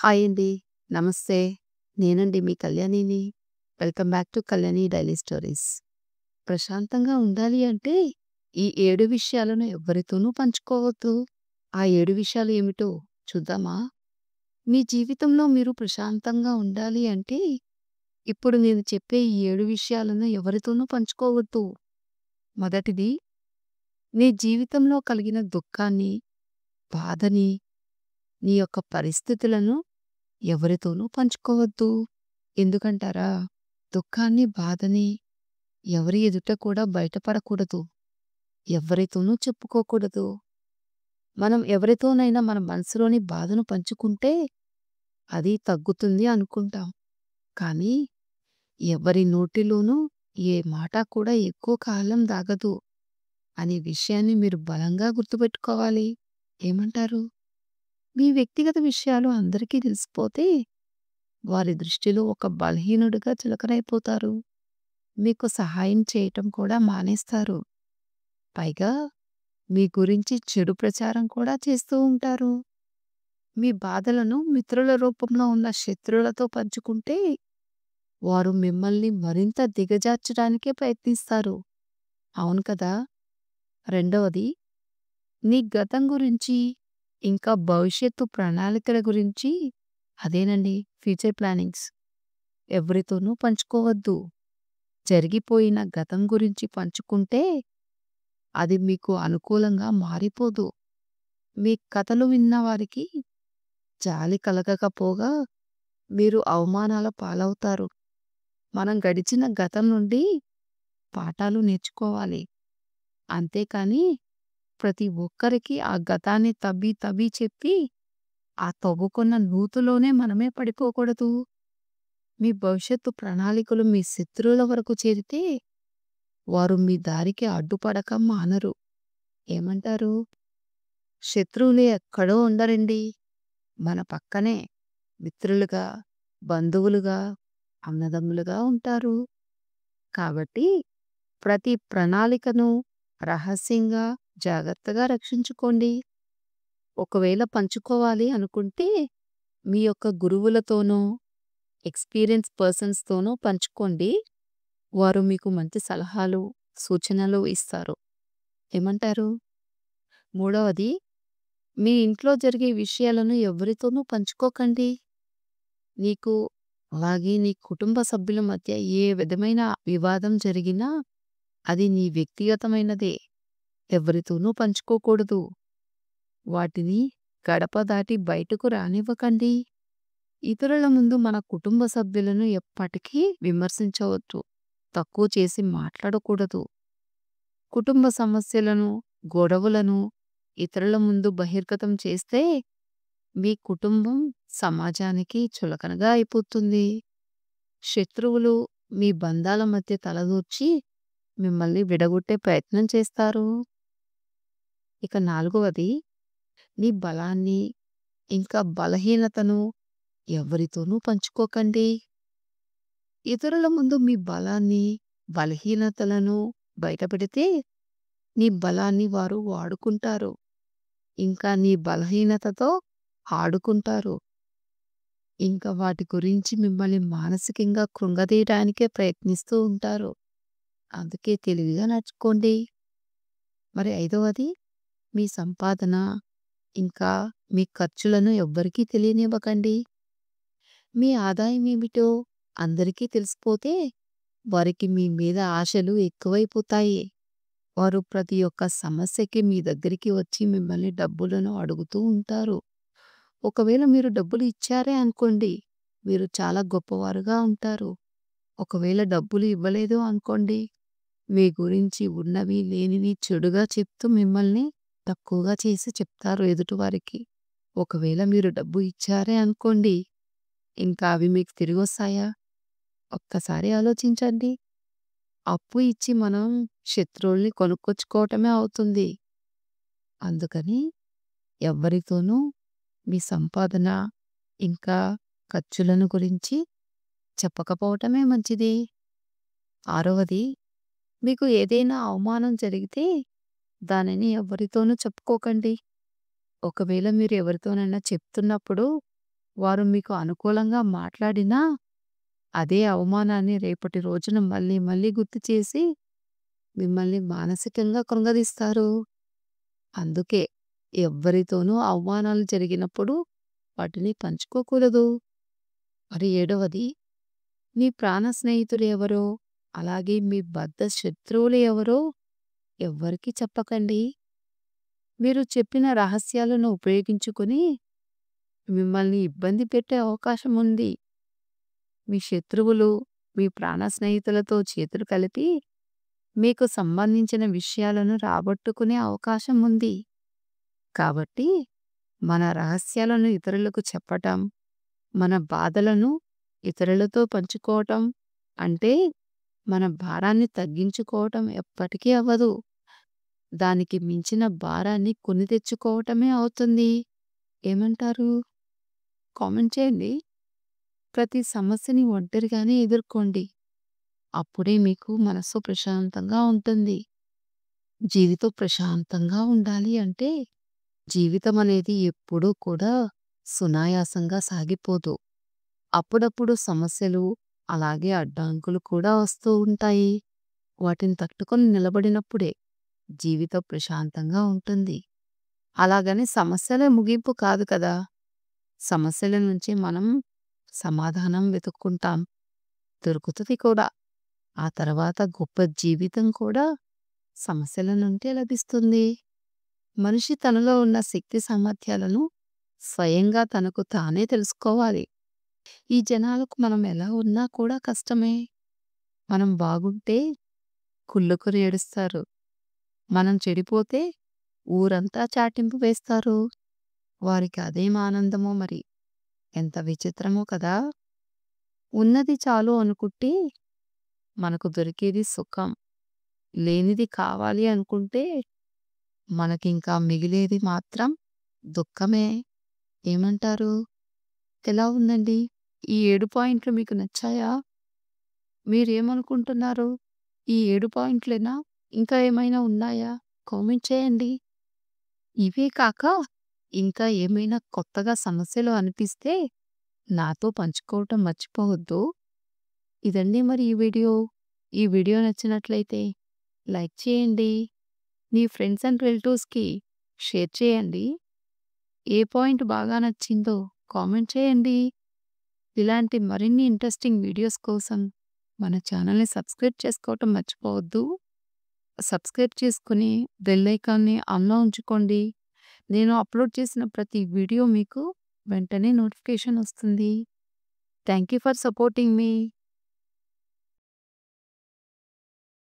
Hi అండి. నమస్తే. నేనండి మీ కళ్యాణిని. Welcome back to Kalyani daily stories. ప్రశాంతంగా ఉండాలి అంటే ఈ 7 విషయాలను ఎవ్వరితోనూ పంచుకోవద్దు. ఆ 7 విషయాలు ఏమిటో చూద్దామా? మీ జీవితంలో మీరు ప్రశాంతంగా ఉండాలి అంటే ఇప్పుడు నేను చెప్పే ఈ 7 విషయాలను ఎవరితోనూ పంచుకోవద్దు. మొదటిది, నీ జీవితంలో కలిగిన దుఃఖాన్ని, బాధని, నీ యొక్క పరిస్థితులను ఎవరితోనూ పంచుకోవద్దు. ఎందుకంటారా? దుఃఖాన్ని, బాధని ఎవరి ఎదుట కూడా బయటపడకూడదు. ఎవ్వరితోనూ చెప్పుకోకూడదు. మనం ఎవరితోనైనా మన మనసులోని బాధను పంచుకుంటే అది తగ్గుతుంది అనుకుంటాం. కానీ ఎవరి నోటిలోనూ ఏ మాట కూడా ఎక్కువ కాలం దాగదు అనే విషయాన్ని మీరు బలంగా గుర్తుపెట్టుకోవాలి. ఏమంటారు? మీ వ్యక్తిగత విషయాలు అందరికీ తెలిసిపోతే వారి దృష్టిలో ఒక బలహీనుడిగా చులకనైపోతారు. మీకు సహాయం చేయటం కూడా మానేస్తారు. పైగా మీ గురించి చెడు ప్రచారం కూడా చేస్తూ ఉంటారు. మీ బాధలను మిత్రుల రూపంలో ఉన్న శత్రువులతో పంచుకుంటే వారు మిమ్మల్ని మరింత దిగజార్చడానికే ప్రయత్నిస్తారు. అవును కదా? రెండవది, నీ గతం గురించి ఇంకా భవిష్యత్తు ప్రణాళికల గురించి అదేనండి ఫ్యూచర్ ప్లానింగ్స్ ఎవరితోనూ పంచుకోవద్దు. జరిగిపోయిన గతం గురించి పంచుకుంటే అది మీకు అనుకూలంగా మారిపోదు. మీ కథలు విన్నవారికి జాలి కలగకపోగా మీరు అవమానాల పాలవుతారు. మనం గడిచిన గతం నుండి పాఠాలు నేర్చుకోవాలి. అంతేకాని ప్రతి ఒక్కరికి ఆ గతాన్ని తవ్వి తవ్వి చెప్పి ఆ తవ్వుకున్న నూతులోనే మనమే పడిపోకూడదు. మీ భవిష్యత్తు ప్రణాళికలు మీ శత్రువుల వరకు చేరితే వారు మీ దారికి అడ్డుపడక మానరు. ఏమంటారు? శత్రువులు ఎక్కడో ఉండరండి. మన పక్కనే మిత్రులుగా, బంధువులుగా, అన్నదమ్ములుగా ఉంటారు. కాబట్టి ప్రతి ప్రణాళికను రహస్యంగా, జాగ్రత్తగా రక్షించుకోండి. ఒకవేళ పంచుకోవాలి అనుకుంటే మీ యొక్క గురువులతోనో, ఎక్స్‌పీరియన్స్ పర్సన్స్‌తోనో పంచుకోండి. వారు మీకు మంచి సలహాలు, సూచనలు ఇస్తారు. ఏమంటారు? మూడవది, మీ ఇంట్లో జరిగే విషయాలను ఎవ్వరితోనూ పంచుకోకండి. నీకు అలాగే నీ కుటుంబ సభ్యుల మధ్య ఏ విధమైన వివాదం జరిగినా అది నీ వ్యక్తిగతమైనదే. ఎవరితోనూ పంచుకోకూడదు. వాటిని గడప దాటి బయటకు రానివ్వకండి. ఇతరుల ముందు మన కుటుంబ సభ్యులను ఎప్పటికీ విమర్శించవద్దు. తక్కువ చేసి మాట్లాడకూడదు. కుటుంబ సమస్యలను, గొడవలను ఇతరుల ముందు బహిర్గతం చేస్తే మీ కుటుంబం సమాజానికి చులకనగా అయిపోతుంది. శత్రువులు మీ బంధాల మధ్య తలదూర్చి మిమ్మల్ని విడగొట్టే ప్రయత్నం చేస్తారు. ఇక నాలుగవది, నీ బలాన్ని ఇంకా బలహీనతను ఎవరితోనూ పంచుకోకండి. ఇతరుల ముందు మీ బలాన్ని, బలహీనతలను బయటపెడితే నీ బలాన్ని వారు వాడుకుంటారు. ఇంకా నీ బలహీనతతో ఆడుకుంటారు. ఇంకా వాటి గురించి మిమ్మల్ని మానసికంగా కృంగదీయడానికే ప్రయత్నిస్తూ ఉంటారు. అందుకే తెలివిగా నడుచుకోండి. మరి ఐదవది, మీ సంపాదన ఇంకా మీ ఖర్చులను ఎవ్వరికీ తెలియనివ్వకండి. మీ ఆదాయం ఏమిటో అందరికీ తెలిసిపోతే వారికి మీ మీద ఆశలు ఎక్కువైపోతాయి. వారు ప్రతి ఒక్క సమస్యకి మీ దగ్గరికి వచ్చి మిమ్మల్ని డబ్బులను అడుగుతూ ఉంటారు. ఒకవేళ మీరు డబ్బులు ఇచ్చారే అనుకోండి, మీరు చాలా గొప్పవారుగా ఉంటారు. ఒకవేళ డబ్బులు ఇవ్వలేదు అనుకోండి, మీ గురించి ఉన్నవి లేనివి చెడుగా చెప్తూ మిమ్మల్ని తక్కువగా చేసి చెప్తారు ఎదుటివారికి. ఒకవేళ మీరు డబ్బు ఇచ్చారే అనుకోండి, ఇంకా అవి మీకు తిరిగొస్తాయా? ఒక్కసారి ఆలోచించండి. అప్పు ఇచ్చి మనం శత్రువుల్ని కొనుక్కొచ్చుకోవటమే అవుతుంది. అందుకని ఎవ్వరితోనూ మీ సంపాదన ఇంకా ఖర్చులను గురించి చెప్పకపోవటమే మంచిది. ఆరవది, మీకు ఏదైనా అవమానం జరిగితే దానిని ఎవ్వరితోనూ చెప్పుకోకండి. ఒకవేళ మీరు ఎవరితోనైనా చెప్తున్నప్పుడు వారు మీకు అనుకూలంగా మాట్లాడినా, అదే అవమానాన్ని రేపటి రోజున మళ్ళీ మళ్ళీ గుర్తు చేసి, మిమ్మల్ని మానసికంగా కృంగదీస్తారు. అందుకే ఎవ్వరితోనూ అవమానాలు జరిగినప్పుడు వాటిని పంచుకోకూడదు. మరి ఏడవది, మీ ప్రాణ స్నేహితులు ఎవరో, అలాగే మీ బద్ధ శత్రువులు ఎవరో ఎవ్వరికీ చెప్పకండి. మీరు చెప్పిన రహస్యాలను ఉపయోగించుకొని మిమ్మల్ని ఇబ్బంది పెట్టే అవకాశం ఉంది. మీ శత్రువులు మీ ప్రాణ స్నేహితులతో చేతులు కలిపి మీకు సంబంధించిన విషయాలను రాబట్టుకునే అవకాశం ఉంది. కాబట్టి మన రహస్యాలను ఇతరులకు చెప్పటం, మన బాధలను ఇతరులతో పంచుకోవటం అంటే మన భారాన్ని తగ్గించుకోవటం ఎప్పటికీ అవ్వదు. దానికి మించిన భారాన్ని కొని తెచ్చుకోవటమే అవుతుంది. ఏమంటారు? కామెంట్ చేయండి. ప్రతి సమస్యని ఒంటరిగానే ఎదుర్కోండి. అప్పుడే మీకు మనసు ప్రశాంతంగా ఉంటుంది. జీవితం ప్రశాంతంగా ఉండాలి అంటే జీవితం అనేది ఎప్పుడూ కూడా సునాయాసంగా సాగిపోదు. అప్పుడప్పుడు సమస్యలు, అలాగే అడ్డంకులు కూడా వస్తూ ఉంటాయి. వాటిని తట్టుకొని నిలబడినప్పుడే జీవితం ప్రశాంతంగా ఉంటుంది. అలాగని సమస్యలే ముగింపు కాదు కదా! సమస్యల నుంచి మనం సమాధానం వెతుక్కుంటాం. దొరుకుతుంది కూడా. ఆ తర్వాత గొప్ప జీవితం కూడా సమస్యల నుండే లభిస్తుంది. మనిషి తనలో ఉన్న శక్తి సామర్థ్యాలను స్వయంగా తనకు తానే తెలుసుకోవాలి. ఈ జనాలకు మనం ఎలా ఉన్నా కూడా కష్టమే. మనం బాగుంటే కుళ్ళుకొని ఏడుస్తారు. మనం చెడిపోతే ఊరంతా చాటింపు వేస్తారు. వారికి అదేం ఆనందమో మరి. ఎంత విచిత్రమో కదా! ఉన్నది చాలు అనుకుంటే మనకు దొరికేది సుఖం. లేనిది కావాలి అనుకుంటే మనకింకా మిగిలేది మాత్రం దుఃఖమే. ఏమంటారు? ఎలా ఉందండి? ఈ 7 పాయింట్లు మీకు నచ్చాయా? మీరేమనుకుంటున్నారు? ఈ 7 పాయింట్లేనా? ఇంకా ఏమైనా ఉన్నాయా? కామెంట్ చేయండి. ఇవే కాక ఇంకా ఏమైనా కొత్తగా సమస్యలు అనిపిస్తే నాతో పంచుకోవటం మర్చిపోవద్దు. ఇదండి మరి ఈ వీడియో. ఈ వీడియో నచ్చినట్లయితే లైక్ చేయండి. మీ ఫ్రెండ్స్ అండ్ రిలేటివ్స్‌కి షేర్ చేయండి. ఏ పాయింట్ బాగా నచ్చిందో కామెంట్ చేయండి. ఇలాంటి మరిన్ని ఇంట్రెస్టింగ్ వీడియోస్ కోసం మన ఛానల్‌ని సబ్స్క్రైబ్ చేసుకోవటం మర్చిపోవద్దు. సబ్స్క్రైబ్ చేసుకొని బెల్ ఐకాన్‌ని ఆన్‌లో ఉంచుకోండి. నేను అప్లోడ్ చేసిన ప్రతి వీడియో మీకు వెంటనే నోటిఫికేషన్ వస్తుంది. Thank you for supporting me.